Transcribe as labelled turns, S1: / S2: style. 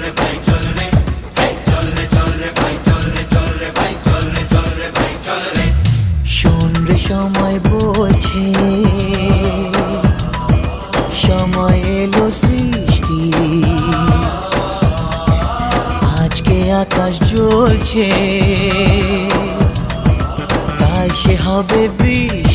S1: রে ভাই চল রে, এই চল রে ভাই চল রে ভাই চল রে ভাই চল রে।
S2: শোন রে সময় বলছে, সময় এলো সৃষ্টি, আজকে আকাশ জ্বলছে, তাই সে হবে বৃষ্টি।